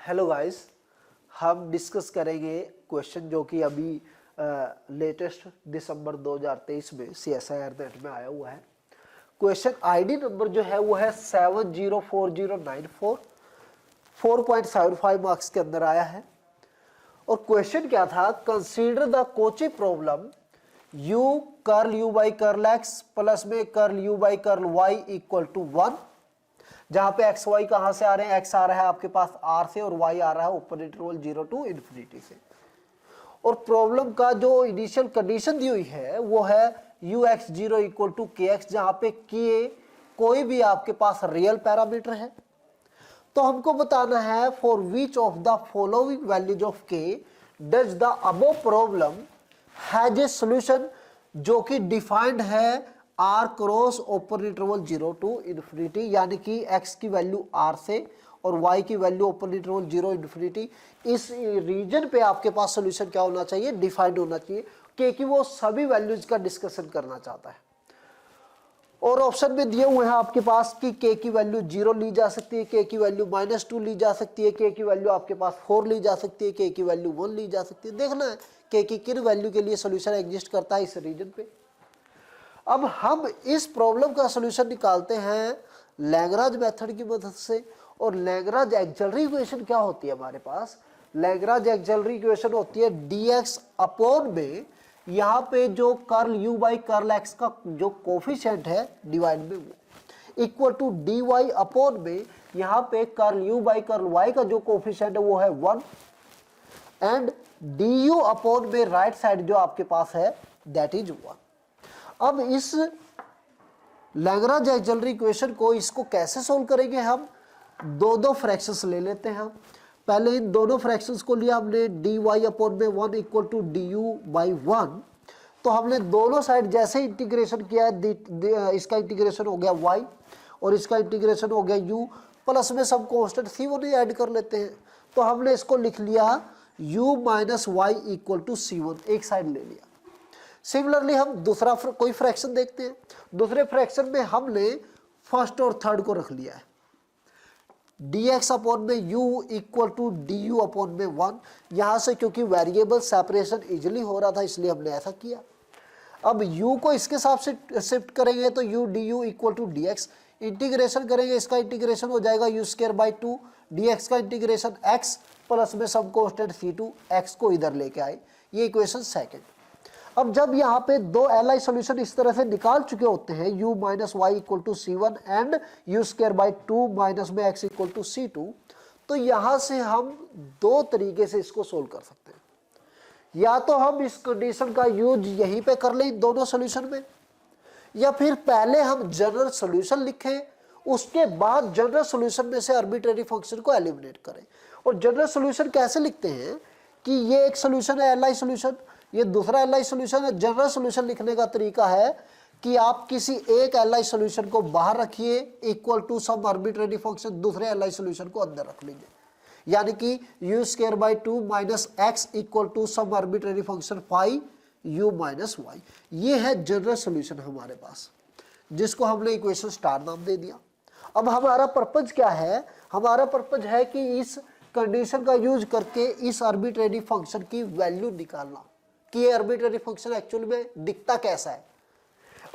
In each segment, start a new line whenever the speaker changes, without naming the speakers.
Hello guys, हम discuss करेंगे question जो कि अभी लेटेस्ट दिसंबर 2023 में CSIR नेट में आया हुआ है। क्वेश्चन आईडी नंबर जो है वो है 704094, 4.75 मार्क्स के अंदर आया है। और क्वेश्चन क्या था, consider the Cauchy problem u curl u by curl x plus में curl u by curl y equal to 1, जहां पे एक्स वाई कहां से आ रहे हैं, एक्स आ रहा है आपके पास आर से और वाई आ रहा है ओपन इंटरवल 0 टू इन्फिनिटी से। और प्रॉब्लम का जो इनिशियल कंडीशन दी हुई है वो है U X zero equal to K X, जहां पे के कोई भी आपके पास रियल पैरामीटर है। तो हमको बताना है for which of the following values of k does the above problem has a solution, जो कि डिफाइंड है R cross open interval 0 to infinity, यानी कि x की वैल्यू r से और y की वैल्यू ओपन इंटरवल 0 इन्फिनिटी। इस रीजन पे आपके पास सॉल्यूशन क्या होना चाहिए, डिफाइंड होना चाहिए, क्योंकि वो सभी वैल्यूज का डिस्कशन करना चाहता है। और ऑप्शन में दिए हुए हैं आपके पास कि k की वैल्यू 0 ली जा सकती है, k की वैल्यू -2 ली जा सकती है, k की वैल्यू आपके पास 4 ली जा सकती है, k की वैल्यू 1 ली जा सकती है। देखना है k की किन वैल्यू के लिए सॉल्यूशन एग्जिस्ट करता है इस रीजन पे। अब हम इस प्रॉब्लम का सॉल्यूशन निकालते हैं लैग्रांज मेथड की मदद से। और लैग्रांज एक्सिलरी इक्वेशन क्या होती है हमारे पास, लैग्रांज एक्सिलरी इक्वेशन होती है dx अपॉन में यहाँ पे जो curl u by curl x का जो कोफिशिएंट है डिवाइड में वो इक्वल टू dy अपॉन में यहाँ पे curl u by curl y का जो कोफिशिएंट है वो है 1 एंड du अपॉन में राइट साइड जो आपके पास है दैट इज 1। अब इस लैग्रांज एक्सिलरी इक्वेशन को इसको कैसे सोल्व करेंगे, हम दो फ्रैक्शंस ले लेते हैं। पहले इन दोनों फ्रैक्शंस को लिया हमने dy अपॉन में 1 इक्वल टू du बाई 1। तो हमने दोनों साइड जैसे इंटीग्रेशन किया है, इसका इंटीग्रेशन हो गया y और इसका इंटीग्रेशन हो गया u, प्लस में सब कांस्टेंट c1 ही ऐड कर लेते हैं। तो हमने इसको लिख लिया u minus Y equal to c1, एक साइड ले लिया। सिमिलरली हम दूसरा कोई फ्रैक्शन देखते हैं। दूसरे फ्रैक्शन में हमने फर्स्ट और थर्ड को रख लिया है dx अपॉन में u equal to du upon में 1। यहां से क्योंकि वेरिएबल सेपरेशन इजिली हो रहा था इसलिए हमने ऐसा किया। अब u को इसके साथ से शिफ्ट करेंगे तो u du equal to dx, integration करेंगे इसका इंटीग्रेशन हो जाएगा u स्क्वायर बाई 2, dx का इंटीग्रेशन x प्लस में सब कांस्टेंट c2, x को इधर लेके आए। ये इक्वेशन सेकेंड। अब जब यहाँ पे दो एल सॉल्यूशन इस तरह से निकाल चुके होते हैं u minus Y equal to c1 and u square by 2 minus में x इक्वल टू c2, तो यहाँ से हम दो तरीके से इसको सोल्व कर सकते हैं। या तो हम इस कंडीशन का यूज यहीं पे कर लें दोनों सॉल्यूशन में, या फिर पहले हम जनरल सॉल्यूशन लिखें, उसके बाद जनरल सॉल्यूशन में से आर्बिट्रेरी फंक्शन को एलिमिनेट करें। और जनरल सॉल्यूशन कैसे लिखते हैं कि ये एक सॉल्यूशन है एल सॉल्यूशन, ये दूसरा एल सॉल्यूशन है। जनरल सॉल्यूशन लिखने का तरीका है कि आप किसी एक एल सॉल्यूशन को बाहर रखिए equal to some arbitrary function, दूसरे एल सॉल्यूशन को अंदर रख लीजिए, यानी कि u square by 2 minus X equal to some arbitrary function phi u minus Y. ये है जनरल सॉल्यूशन हमारे पास, जिसको हमने इक्वेशन स्टार नाम दे दिया। अब हमारा पर्पज क्या है, हमारा पर्पज है कि इस कंडीशन का यूज करके इस आर्बिट्रेरी फंक्शन की वैल्यू निकालना कि ये आर्बिट्रेरी फंक्शन एक्चुअल में दिखता कैसा है।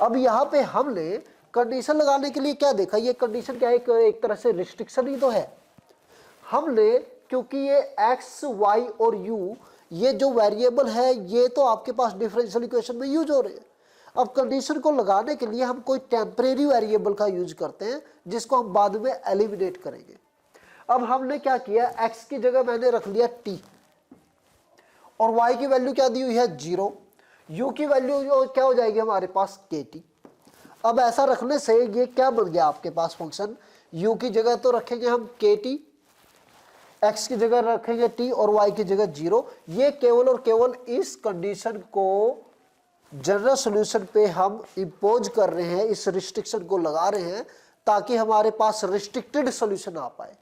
अब यहाँ पे हमने कंडीशन लगाने के लिए क्या देखा, ये कंडीशन क्या है, एक तरह से रिस्ट्रिक्शन ही तो है। हमने क्योंकि ये x, y और u ये जो वेरिएबल है ये तो आपके पास डिफरेंशियल इक्वेशन में यूज हो रहे हैं। अब कंडीशन को लगाने के लिए हम कोई टेम्परेरी वेरिएबल का यूज करते हैं जिसको हम बाद में एलिमिनेट करेंगे। अब हमने क्या किया, x की जगह मैंने रख लिया t और y की वैल्यू क्या दी हुई है 0, u की वैल्यू क्या हो जाएगी हमारे पास kt। अब ऐसा रखने से ये क्या बन गया आपके पास फंक्शन, u की जगह तो रखेंगे हम kt, x की जगह रखेंगे t और y की जगह 0। ये केवल और केवल इस कंडीशन को जनरल सॉल्यूशन पे हम इंपोज कर रहे हैं, इस रिस्ट्रिक्शन को लगा रहे हैं ताकि हमारे पास रिस्ट्रिक्टेड सॉल्यूशन आ पाए।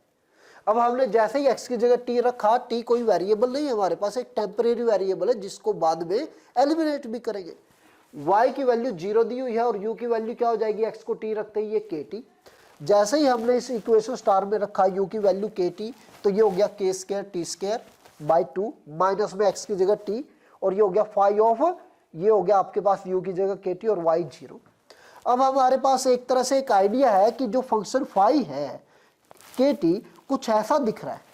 अब हमने जैसे ही x की जगह t रखा, t कोई वेरिएबल नहीं है हमारे पास, एक टेम्परेरी वेरिएबल है जिसको बाद में एलिमिनेट भी करेंगे। y की वैल्यू 0 दी हुई है और u की वैल्यू क्या हो जाएगी, x को t रखते ही ये kt। जैसे ही हमने इस इक्वेशन स्टार में रखा u की वैल्यू kt, तो ये हो गया k square T square by 2, minus में x की जगह t, और ये हो गया फाइव ऑफ, ये हो गया आपके पास u की जगह kt और y 0। अब हमारे पास एक तरह से एक आइडिया है कि जो फंक्शन फाई है kt कुछ ऐसा दिख रहा है।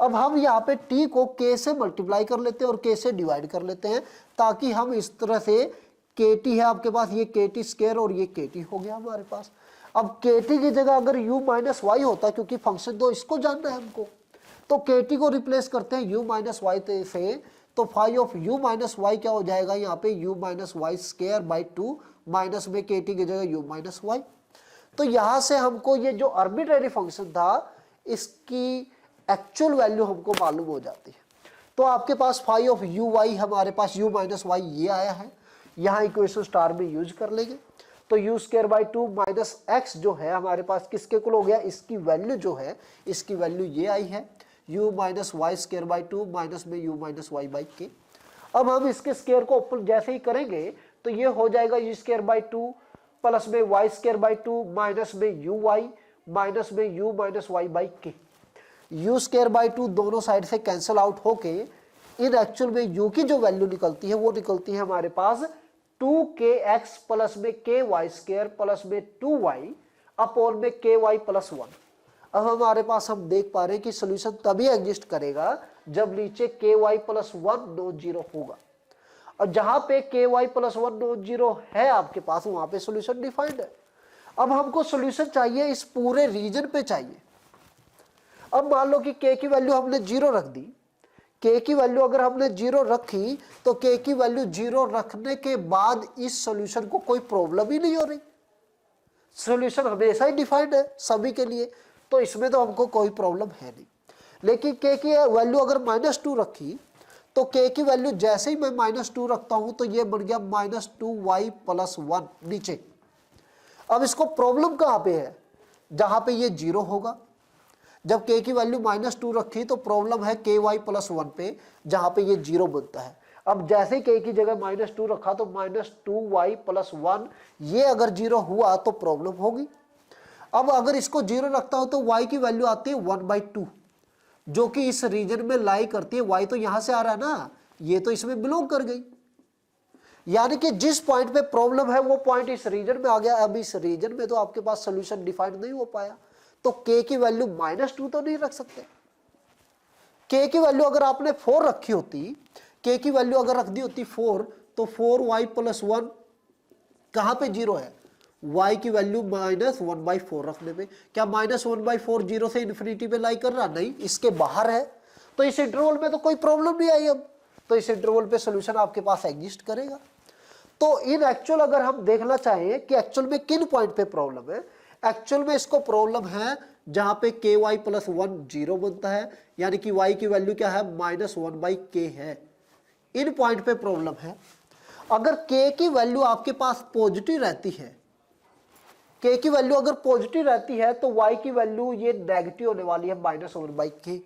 अब हम यहाँ पे t को k से मल्टीप्लाई कर लेते हैं और k से डिवाइड कर लेते हैं, ताकि हम इस तरह से kt है आपके पास, ये kt स्क्वायर और ये kt हो गया हमारे पास। अब kt की जगह अगर u माइनस वाई होता, क्योंकि फंक्शन तो इसको जानना है हमको, तो kt को रिप्लेस करते हैं u माइनस वाई से, तो five of u minus Y क्या हो जाएगा यहाँ पे u minus Y square by 2, minus में kt की जगह u माइनस वाई। तो यहाँ से हमको ये जो आर्बिट्रेरी फंक्शन था इसकी एक्चुअल वैल्यू हमको मालूम हो जाती है। तो आपके पास फाइव ऑफ u वाई, हमारे पास u माइनस वाई ये आया है, यहाँ इक्वेशन स्टार में यूज कर लेंगे। तो u square by 2 minus x जो है हमारे पास किसके कुल हो गया, इसकी वैल्यू जो है, इसकी वैल्यू ये आई है u minus Y square by 2 minus में u minus Y by K. अब हम इसके स्क्वायर को ओपन जैसे ही करेंगे तो ये हो जाएगा u स्क्वायर बाई 2 प्लस में वाई स्क्वायर बाई 2 माइनस में u वाई माइनस में u माइनस वाई बाई के। u स्क्वायर बाई 2 दोनों साइड से कैंसिल आउट होके इन एक्चुअल में u की जो वैल्यू निकलती है वो निकलती है हमारे पास 2kx प्लस में ky स्क्वायर प्लस में 2y अपॉन में ky प्लस 1। अब हमारे पास हम देख पा रहे हैं कि सोल्यूशन तभी एग्जिस्ट करेगा जब नीचे ky प्लस 1 नॉन जीरो होगा, और जहां पे ky प्लस 1 नॉन जीरो है आपके पास वहां पे सोल्यूशन डिफाइंड है। अब हमको सोल्यूशन चाहिए इस पूरे रीजन पे चाहिए। अब मान लो कि k की वैल्यू हमने 0 रख दी, k की वैल्यू अगर हमने 0 रखी तो k की वैल्यू 0 रखने के बाद इस सॉल्यूशन को कोई प्रॉब्लम ही नहीं हो रही, सॉल्यूशन हमेशा ही डिफाइंड है सभी के लिए, तो इसमें तो हमको कोई प्रॉब्लम है नहीं। लेकिन k की वैल्यू अगर -2 रखी तो k की वैल्यू जैसे ही मैं -2 रखता हूं तो ये बन गया -2y प्लस 1 नीचे। अब इसको प्रॉब्लम कहां पे है, जहां पे ये 0 होगा। जब k की वैल्यू -2 रखी तो प्रॉब्लम है ky प्लस 1 पे, जहां पे ये 0 बनता है। अब जैसे k की जगह -2 रखा तो -2y प्लस 1, ये अगर 0 हुआ तो प्रॉब्लम होगी। अब अगर इसको 0 रखता हूं तो y की वैल्यू आती है 1/2, जो कि इस रीजन में लाई करती है। y तो यहां से आ रहा है ना, ये तो इसमें बिलोंग कर गई, यानी कि जिस पॉइंट पे प्रॉब्लम है वो पॉइंट इस रीजन में आ गया। अब इस रीजन में तो आपके पास सोल्यूशन डिफाइंड नहीं हो पाया, तो k की वैल्यू -2 तो नहीं रख सकते। k की वैल्यू अगर आपने 4 रखी होती, k की वैल्यू अगर रख दी होती 4, तो 4y प्लस 1 कहां पे 0 है, y की वैल्यू -1/4 रखने पे। क्या -1/4 0 से इन्फिनिटी पे लाई कर रहा, नहीं, इसके बाहर है, तो इस इंटरवल में तो कोई प्रॉब्लम नहीं आई। अब तो इस इंटरवल पे सोल्यूशन आपके पास एग्जिस्ट करेगा। तो इन एक्चुअल अगर हम देखना चाहें कि एक्चुअल में किन पॉइंट पे प्रॉब्लम है, एक्चुअल में इसको प्रॉब्लम है जहां पे ky प्लस 1 0 बनता है, यानी कि y की वैल्यू क्या है -1/k है, इन पॉइंट पे प्रॉब्लम है। अगर k की वैल्यू आपके पास पॉजिटिव रहती है, k की वैल्यू अगर पॉजिटिव रहती है तो y की वैल्यू ये नेगेटिव होने वाली है -1/k,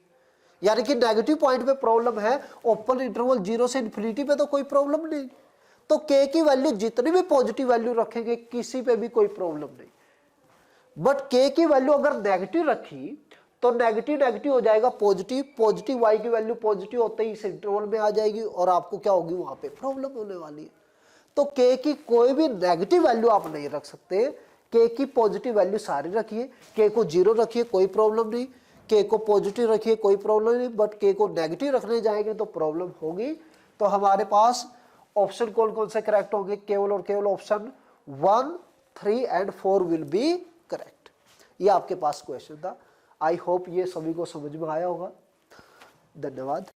यानी कि नेगेटिव पॉइंट पे प्रॉब्लम है। ओपन इंटरवल 0 से इन्फिनिटी पे तो कोई प्रॉब्लम नहीं, तो k की वैल्यू जितनी भी पॉजिटिव वैल्यू रखेंगे किसी पे भी कोई प्रॉब्लम नहीं। बट k की वैल्यू अगर नेगेटिव रखी तो नेगेटिव हो जाएगा पॉजिटिव, पॉजिटिव y की वैल्यू पॉजिटिव होते ही इस इंटरवल में आ जाएगी और आपको क्या होगी, वहां पे प्रॉब्लम होने वाली है। तो k की कोई भी नेगेटिव वैल्यू आप नहीं रख सकते, k की पॉजिटिव वैल्यू सारी रखिए, k को 0 रखिए कोई प्रॉब्लम नहीं, k को पॉजिटिव रखिए कोई प्रॉब्लम नहीं, बट k को नेगेटिव रखने जाएंगे तो प्रॉब्लम होगी। तो हमारे पास ऑप्शन कौन कौन से करेक्ट होंगे, केवल और केवल option 1, 3 and 4 will be correct. ये आपके पास क्वेश्चन था। आई होप ये सभी को समझ में आया होगा। धन्यवाद।